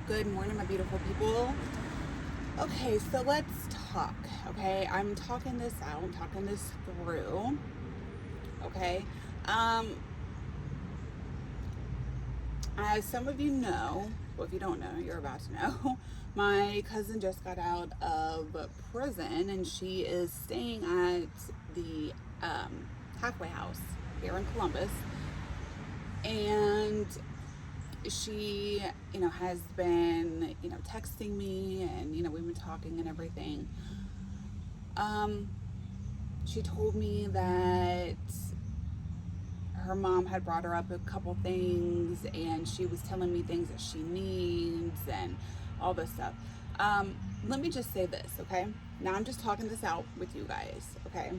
Good morning, my beautiful people. Okay, so let's talk. Okay, I'm talking this out. I'm talking this through. Okay, um, as some of you know, well, if you don't know, you're about to know. My cousin just got out of prison, and she is staying at the halfway house here in Columbus, and she has been texting me, and we've been talking and everything. um she told me that her mom had brought her up a couple things, and she was telling me things that she needs and all this stuff. Let me just say this, okay? Now I'm just talking this out with you guys, okay?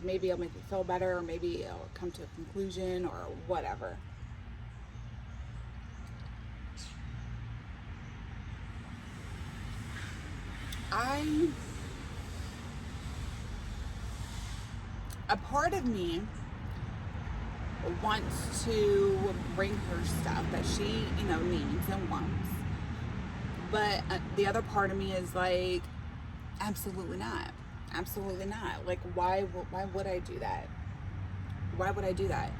Maybe it'll make you feel better, or maybe it'll come to a conclusion or whatever. I A part of me wants to bring her stuff that she needs and wants, but the other part of me is like, absolutely not, absolutely not. Like, why would I do that? Why would I do that?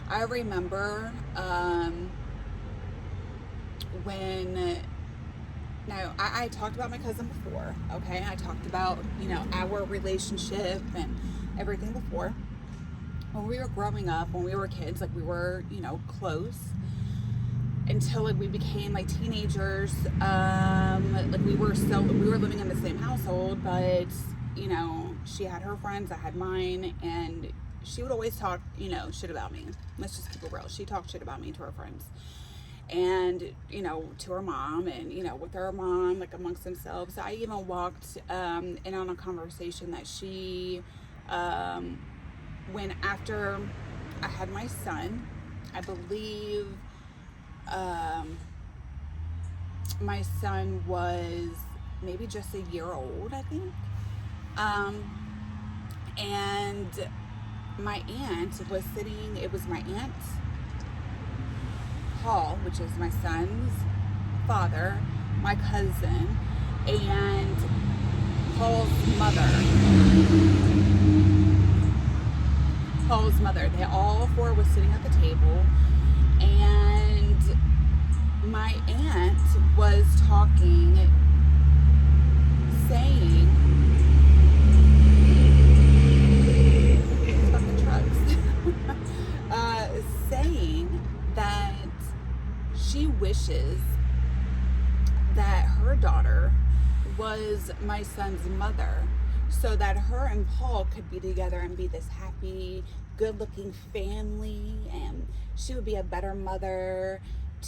I remember when now I talked about my cousin before. Okay, I talked about our relationship and everything before. When we were growing up, when we were kids, like, we were close until like we became like teenagers. Like, we were living in the same household, but she had her friends, I had mine, and she would always talk shit about me. Let's just keep it real. She talked shit about me to her friends, and to her mom, and with her mom, like, amongst themselves. I even walked in on a conversation that she when after I had my son, I believe my son was maybe just a year old, I think. And my aunt was sitting, it was my aunt Paul, which is my son's father, my cousin, and Paul's mother. They all four was sitting at the table, and my aunt was talking, saying, fucking trucks, saying that she wishes that her daughter was my son's mother, so that her and Paul could be together and be this happy, good-looking family, and she would be a better mother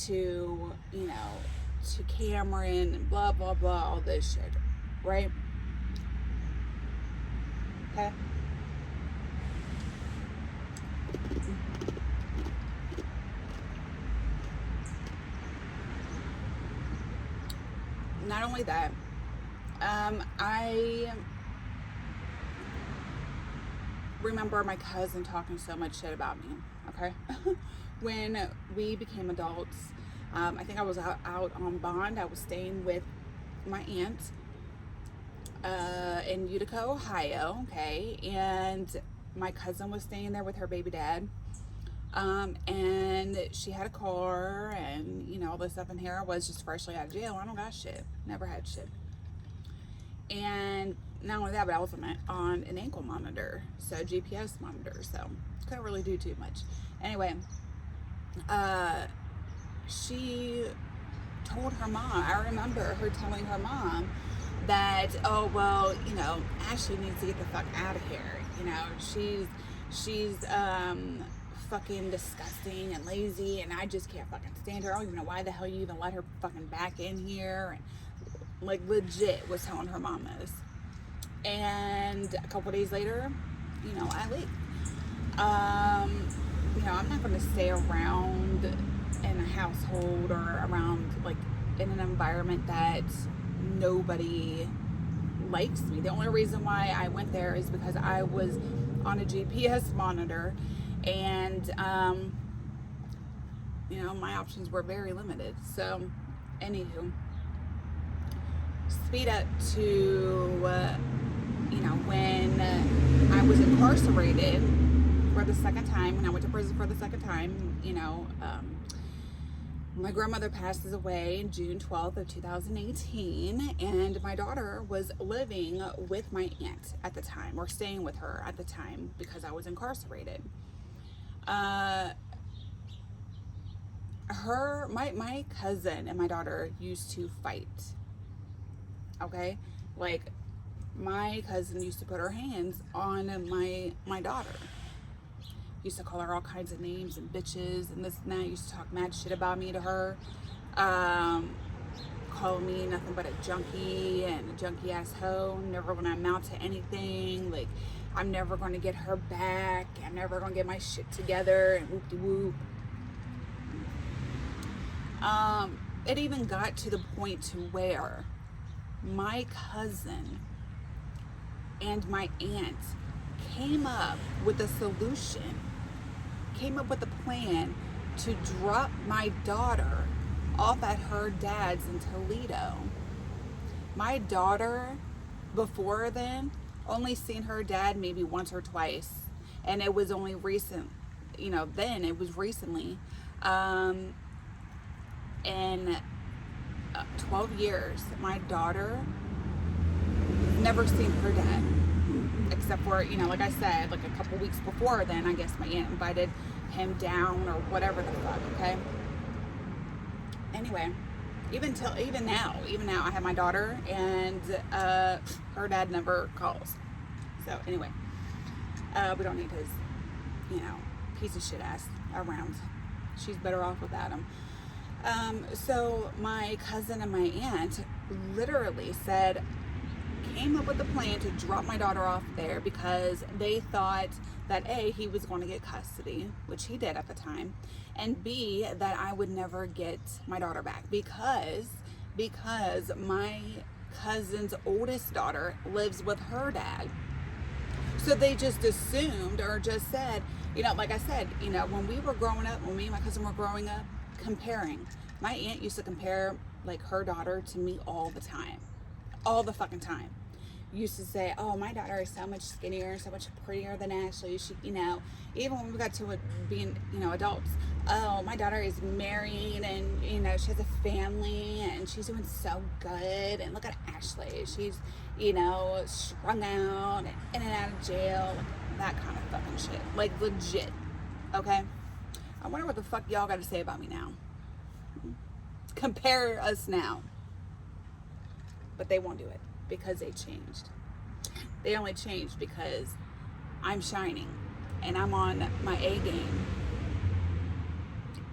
to to Cameron, and blah blah blah, all this shit, right? Okay. Not only that, I remember my cousin talking so much shit about me, okay? When we became adults, I think I was out on bond. I was staying with my aunt in Utica, Ohio, okay? And my cousin was staying there with her baby dad. And she had a car, and all this stuff. And here I was, just freshly out of jail. I don't got shit. Never had shit. And not only that, but I was on an ankle monitor, so GPS monitor, so couldn't really do too much. Anyway, she told her mom, I remember her telling her mom that, oh, well, Ashley needs to get the fuck out of here. She's fucking disgusting and lazy, and I just can't fucking stand her. I don't even know why the hell you even let her fucking back in here. And like, legit was telling her mom this. And a couple days later, I leave. I'm not going to stay around in a household or around, like, in an environment that nobody likes me. The only reason why I went there is because I was on a GPS monitor, and my options were very limited. So Anywho, speed up to, when I was incarcerated for the second time, when I went to prison for the second time, my grandmother passes away June 12th of 2018, and my daughter was living with my aunt at the time, or staying with her at the time, because I was incarcerated. My cousin and my daughter used to fight. Okay, like my cousin used to put her hands on my daughter. Used to call her all kinds of names and bitches and this and that. Used to talk mad shit about me to her. Call me nothing but a junkie and a junkie ass hoe. Never gonna amount to anything. Like, I'm never gonna get her back. I'm never gonna get my shit together and whoop-de-whoop. It even got to the point to where my cousin and my aunt came up with a solution, came up with a plan to drop my daughter off at her dad's in Toledo. My daughter, before then, only seen her dad maybe once or twice, and it was only recent, then it was recently. In 12 years, my daughter never seen her dad, except for, like I said, like a couple weeks before then, I guess my aunt invited him down or whatever the fuck, okay? Anyway, even now, I have my daughter, and her dad never calls. So anyway, we don't need his, piece of shit ass around. She's better off without him. So my cousin and my aunt literally came up with a plan to drop my daughter off there because they thought that A, he was going to get custody, which he did at the time, and B, that I would never get my daughter back because my cousin's oldest daughter lives with her dad. So they just assumed or just said, like I said, when we were growing up, when me and my cousin were growing up, comparing. My aunt used to compare like her daughter to me all the time. All the fucking time. Used to say, oh, my daughter is so much skinnier, so much prettier than Ashley. She, even when we got to being, adults, oh, my daughter is married and, she has a family and she's doing so good. And look at Ashley. She's, strung out and in and out of jail. Like, that kind of fucking shit. Like, legit. Okay? I wonder what the fuck y'all got to say about me now. Compare us now. But they won't do it because they changed. They only changed because I'm shining and I'm on my A game.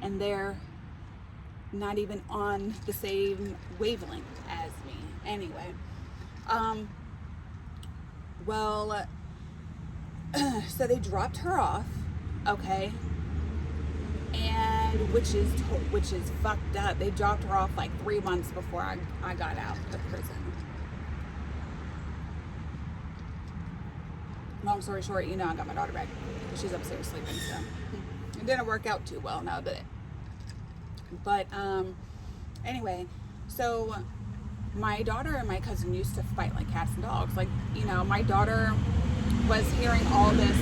And they're not even on the same wavelength as me. Anyway. So they dropped her off. Okay. And which is fucked up. They dropped her off like 3 months before I got out of prison. Long story short, I got my daughter back. She's upstairs sleeping, so it didn't work out too well now, did it? But anyway, so my daughter and my cousin used to fight like cats and dogs. Like, my daughter was hearing all this,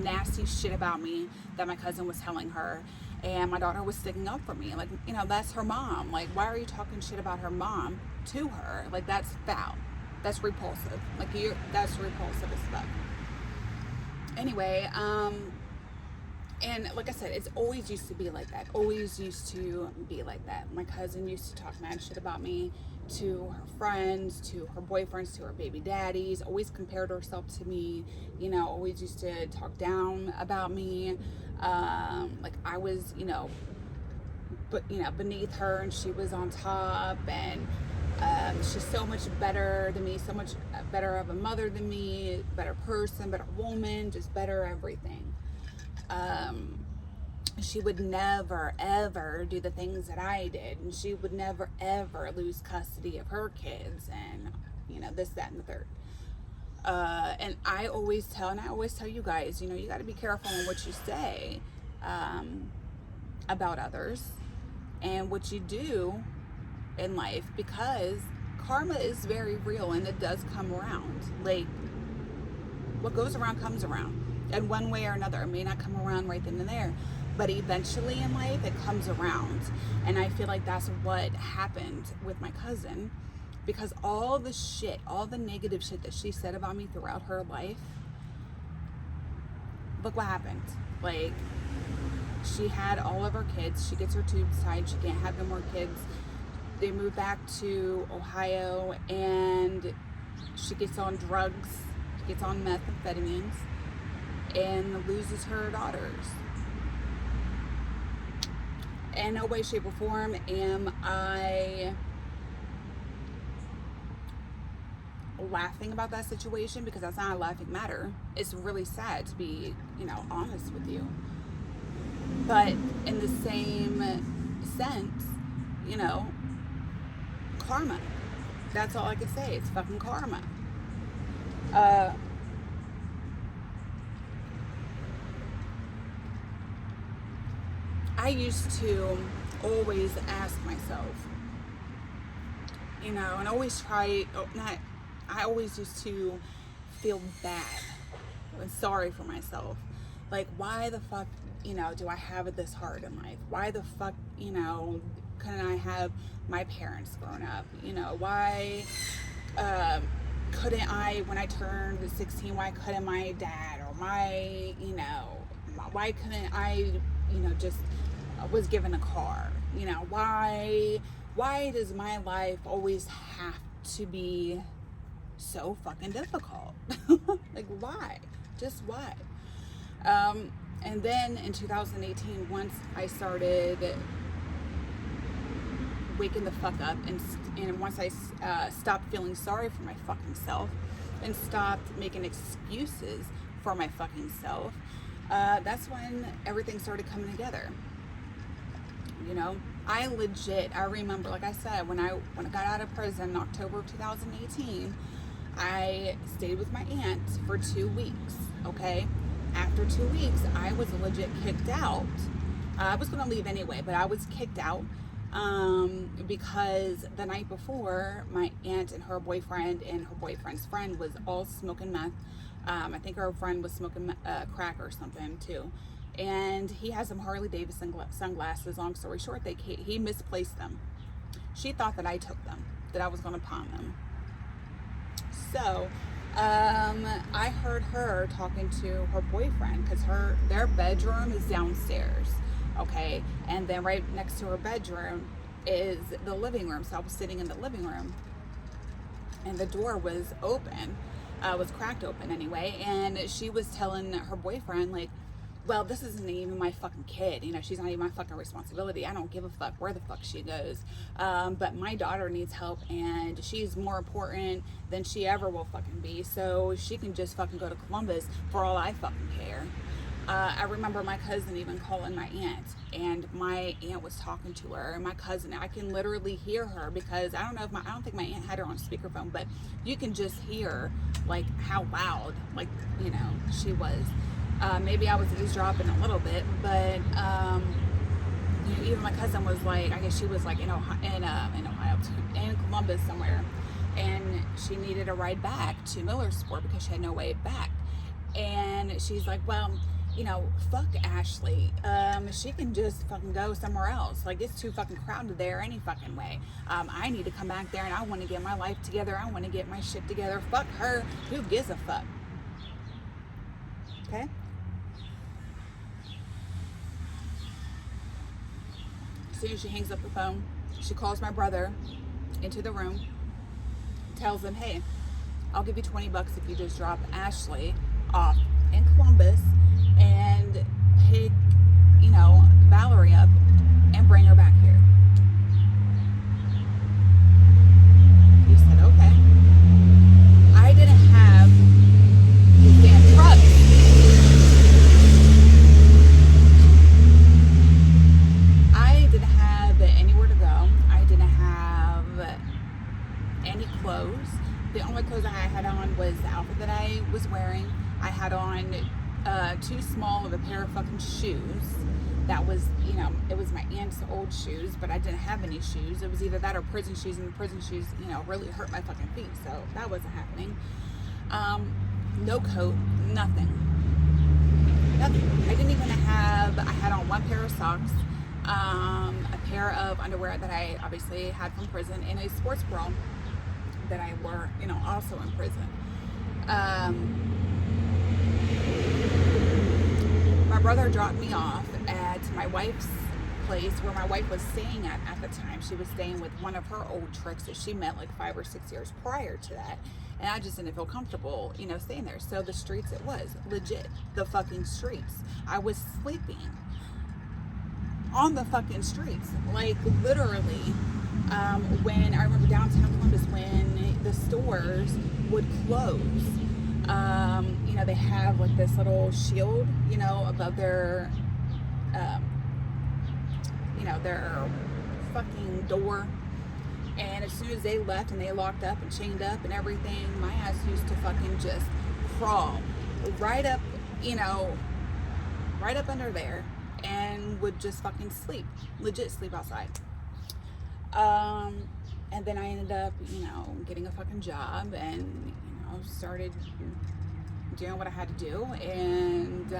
nasty shit about me that my cousin was telling her, and my daughter was sticking up for me. Like, that's her mom. Like, why are you talking shit about her mom to her? Like, that's foul. That's repulsive. Like, that's repulsive as fuck. Anyway, and like I said, it's always used to be like that. Always used to be like that. My cousin used to talk mad shit about me to her friends, to her boyfriends, to her baby daddies. Always compared herself to me. Always used to talk down about me. Like I was, beneath her and she was on top, and she's so much better than me, so much better of a mother than me, better person, better woman, just better everything. She would never ever do the things that I did, and she would never ever lose custody of her kids, and this, that, and the third. And I always tell you guys, you got to be careful on what you say. about others and what you do in life, because karma is very real and it does come around. Like, what goes around comes around. And one way or another, it may not come around right then and there, but eventually in life it comes around. And I feel like that's what happened with my cousin, because all the shit, all the negative shit that she said about me throughout her life, look what happened. Like, she had all of her kids. She gets her tubes tied. She can't have no more kids. They move back to Ohio, and she gets on drugs. She gets on methamphetamines and loses her daughters. In no way, shape, or form am I laughing about that situation, because that's not a laughing matter. It's really sad, to be, honest with you. But in the same sense, karma. That's all I can say. It's fucking karma. I used to always ask myself, and always I always used to feel bad and sorry for myself. Like, why the fuck, do I have it this hard in life? Why the fuck, couldn't I have my parents grown up? Why couldn't I, when I turned 16, why couldn't my dad or why couldn't I, just was given a car? Why does my life always have to be so fucking difficult? Like, why? Just why? And then in 2018, once I started waking the fuck up, and once I stopped feeling sorry for my fucking self and stopped making excuses for my fucking self, that's when everything started coming together. I remember, like I said, when I got out of prison in October of 2018, I stayed with my aunt for 2 weeks, okay? After 2 weeks, I was legit kicked out. I was going to leave anyway, but I was kicked out because the night before, my aunt and her boyfriend and her boyfriend's friend was all smoking meth. I think her friend was smoking crack or something too. And he has some Harley Davidson sunglasses. Long story short, he misplaced them. She thought that I took them, that I was going to pawn them. So I heard her talking to her boyfriend, because their bedroom is downstairs, okay? And then right next to her bedroom is the living room. So I was sitting in the living room, and the door was open, was cracked open anyway. And she was telling her boyfriend, like, well, this isn't even my fucking kid. She's not even my fucking responsibility. I don't give a fuck where the fuck she goes. But my daughter needs help, and she's more important than she ever will fucking be. So she can just fucking go to Columbus for all I fucking care. I remember my cousin even calling my aunt, and my aunt was talking to her, and my cousin, I can literally hear her, because I don't think my aunt had her on speakerphone, but you can just hear like how loud, like, she was. Maybe I was eavesdropping a little bit, but even my cousin was like, I guess she was like in Columbus somewhere, and she needed a ride back to Millersport because she had no way back. And she's like, well, fuck Ashley. She can just fucking go somewhere else. Like, it's too fucking crowded there any fucking way. I need to come back there, and I want to get my life together. I want to get my shit together. Fuck her. Who gives a fuck? Okay? As soon as she hangs up the phone, she calls my brother into the room, tells him, hey, I'll give you $20 if you just drop Ashley off in Columbus and pick, Valerie up and bring her back here. He said, okay. I didn't have his damn truck. I didn't have anywhere to go. I didn't have any clothes. The only clothes I had on was the outfit that I was wearing. I had on too small of a pair of fucking shoes. that was, you know, it was my aunt's old shoes, but I didn't have any shoes. It was either that or prison shoes, and the prison shoes, you know, really hurt my fucking feet, so that wasn't happening. No coat, nothing. I didn't even have, I had on one pair of socks, a pair of underwear that I obviously had from prison, and a sports bra that I wore, you know, also in prison. My brother dropped me off at my wife's place where my wife was staying at the time. She was staying with one of her old tricks that she met like 5 or 6 years prior to that. And I just didn't feel comfortable, you know, staying there. So the streets, it was legit, the fucking streets. I was sleeping on the fucking streets, like literally. When I remember downtown Columbus, when the stores would close, you know, they have like this little shield, you know, above their, you know, their fucking door. And as soon as they left and they locked up and chained up and everything, my ass used to fucking just crawl right up, you know, right up under there, and would just fucking sleep, legit sleep outside. And then I ended up, you know, getting a fucking job and, you know, started doing what I had to do. And,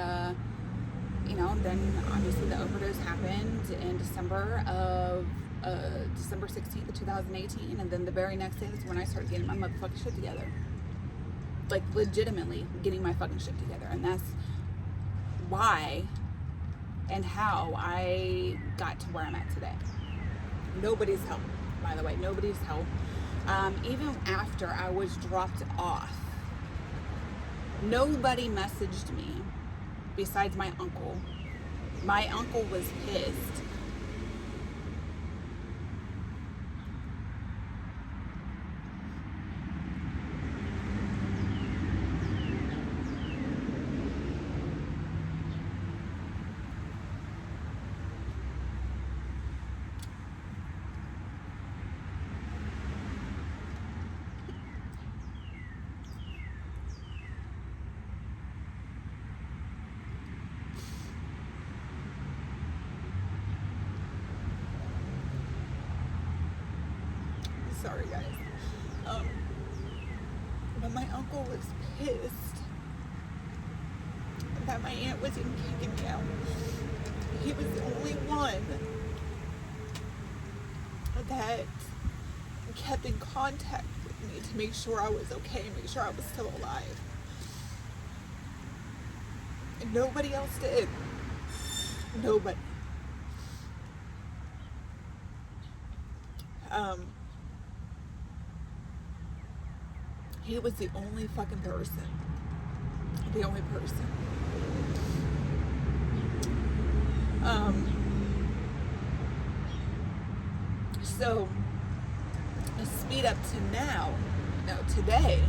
you know, then obviously the overdose happened in December 16th of 2018. And then the very next day is when I started getting my motherfucking shit together. Like, legitimately getting my fucking shit together. And that's why and how I got to where I'm at today. Nobody's help, by the way, nobody's help. Even after I was dropped off, nobody messaged me besides my uncle. My uncle was pissed. Sorry, guys. But my uncle was pissed that my aunt was even kicking me out. He was the only one that kept in contact with me to make sure I was okay, make sure I was still alive. And nobody else did. Nobody. He was the only fucking person. The only person. So, speed up to now, no, today,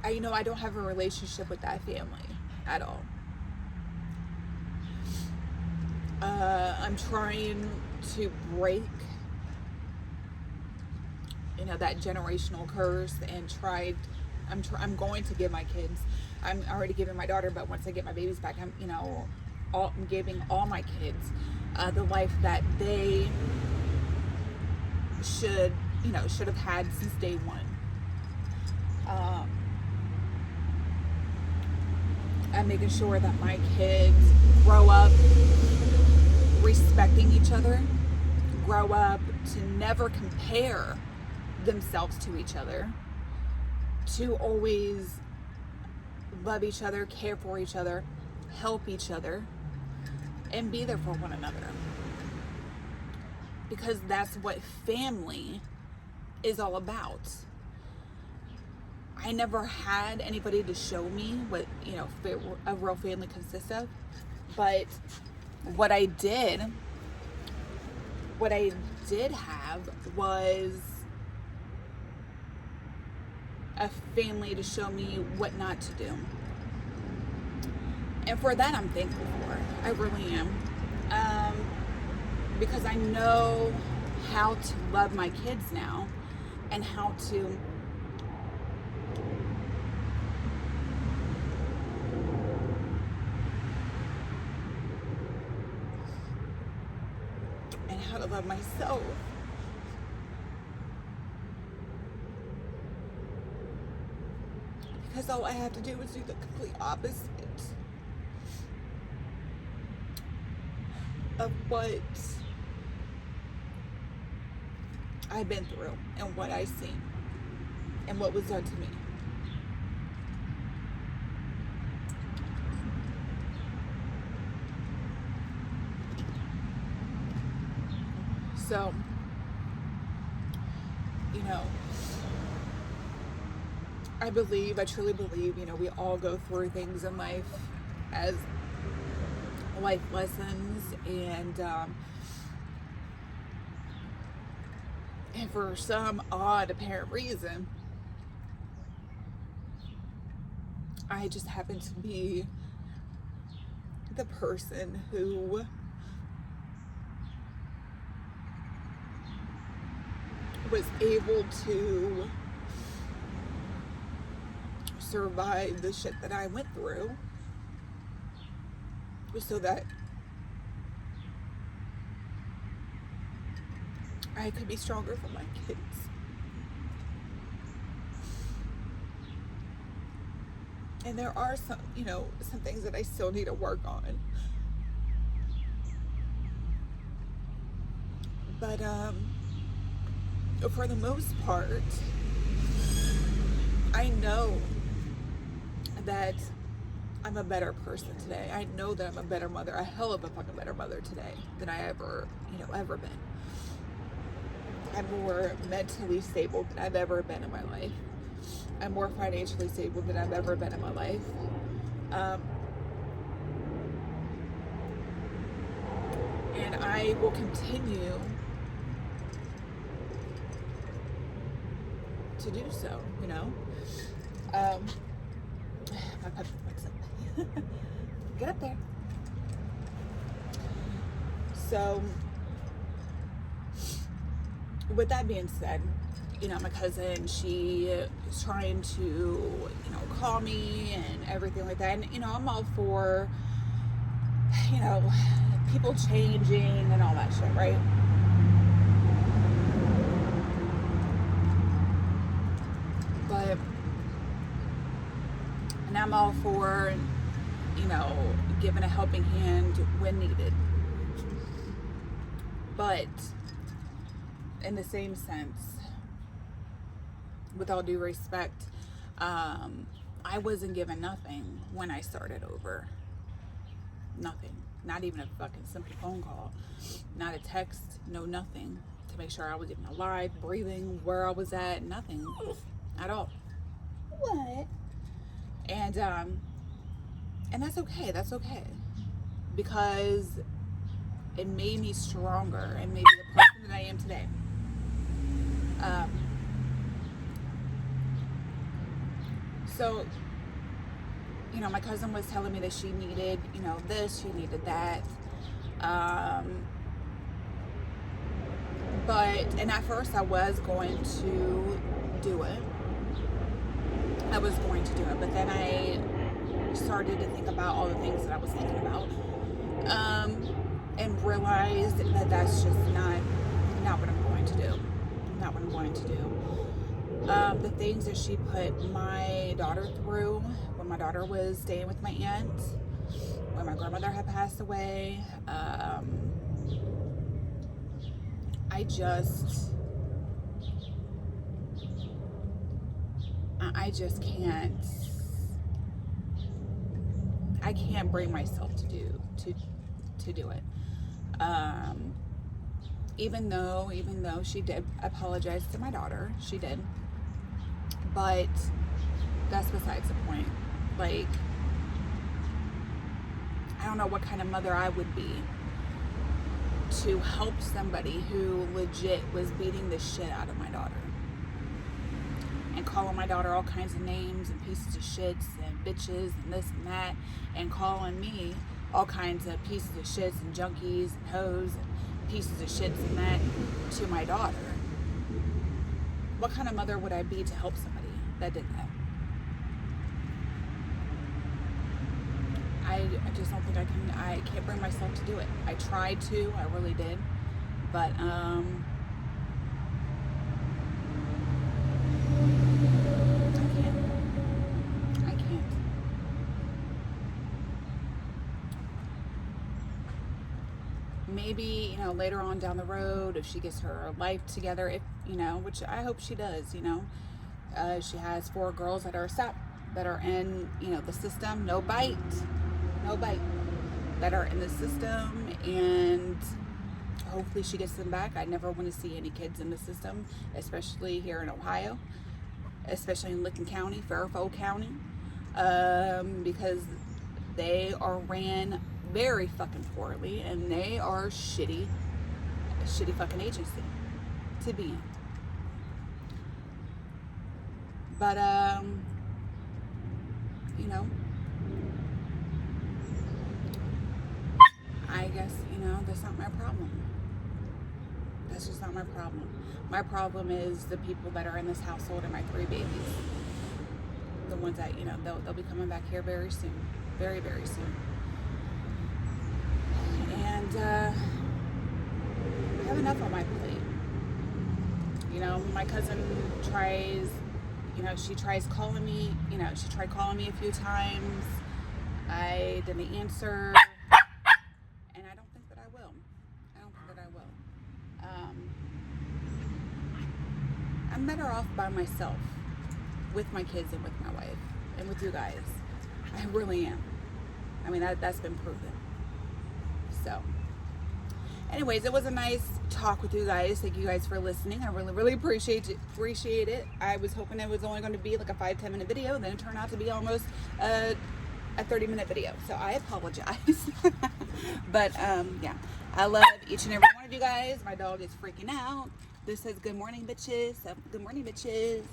I don't have a relationship with that family at all. I'm trying to break, you know, that generational curse and I'm going to give my kids, I'm already giving my daughter, but once I get my babies back, I'm giving all my kids the life that they should have had since day one. I'm making sure that my kids grow up respecting each other, grow up to never compare themselves to each other, to always love each other, care for each other, help each other, and be there for one another. Because that's what family is all about. I never had anybody to show me what, a real family consists of. But what I did have was a family to show me what not to do. And for that, I'm thankful for. I really am. Because I know how to love my kids now and how to how to love myself. Because all I have to do is do the complete opposite of what I've been through and what I've seen and what was done to me. So, you know, I truly believe, we all go through things in life as life lessons, and for some odd apparent reason, I just happen to be the person who was able to survive the shit that I went through so that I could be stronger for my kids. And there are some things that I still need to work on. But for the most part, I know that I'm a better person today. I know that I'm a better mother, a hell of a fucking better mother today than I ever been. I'm more mentally stable than I've ever been in my life. I'm more financially stable than I've ever been in my life. And I will continue to do so, my puppy wakes up. Get up there. So, with that being said, my cousin, she is trying to, call me and everything like that. And, I'm all for, people changing and all that shit, right? And I'm all for, giving a helping hand when needed. But in the same sense, with all due respect, I wasn't given nothing when I started over. Nothing. Not even a fucking simple phone call. Not a text. No nothing. To make sure I was even alive, breathing, where I was at. Nothing. At all. What? And that's okay. That's okay. Because it made me stronger and made me the person that I am today. So, my cousin was telling me that she needed, this, she needed that. And at first I was going to do it. But then I started to think about all the things that I was thinking about. And realized that that's just not what I'm going to do. Not what I'm going to do. The things that she put my daughter through when my daughter was staying with my aunt, when my grandmother had passed away, I can't bring myself to do it. Even though she did apologize to my daughter, she did. But that's besides the point. Like, I don't know what kind of mother I would be to help somebody who legit was beating the shit out of my daughter and calling my daughter all kinds of names and pieces of shits and bitches and this and that, and calling me all kinds of pieces of shits and junkies and hoes and pieces of shits and that to my daughter. What kind of mother would I be to help somebody that did that? I just don't think I can't bring myself to do it. I tried to, I really did, But I can't. Maybe, you know, later on down the road, if she gets her life together, if, you know, which I hope she does, you know, she has 4 girls that are that are in, you know, the system, no bite, that are in the system, and hopefully she gets them back. I never want to see any kids in the system, especially here in Ohio, especially in Licking County, Fairfield County, because they are ran very fucking poorly, and they are shitty fucking agency to be in. But you know, I guess, you know, that's not my problem. That's just not my problem. My problem is the people that are in this household and my 3 babies. The ones that, you know, they'll be coming back here very soon. Very, very soon. And I have enough on my plate. You know, my cousin tries, you know, she tries calling me, you know, she tried calling me a few times. I didn't answer. And I don't think that I will. I'm better off by myself, with my kids and with my wife, and with you guys. I really am. I mean, that's been proven. So, anyways, it was a nice talk with you guys. Thank you guys for listening. I really, really appreciate it. I was hoping it was only going to be like a 5-10 minute video, then it turned out to be almost a 30-minute video. So I apologize. But yeah, I love each and every one of you guys. My dog is freaking out. This says good morning, bitches. So, good morning, bitches.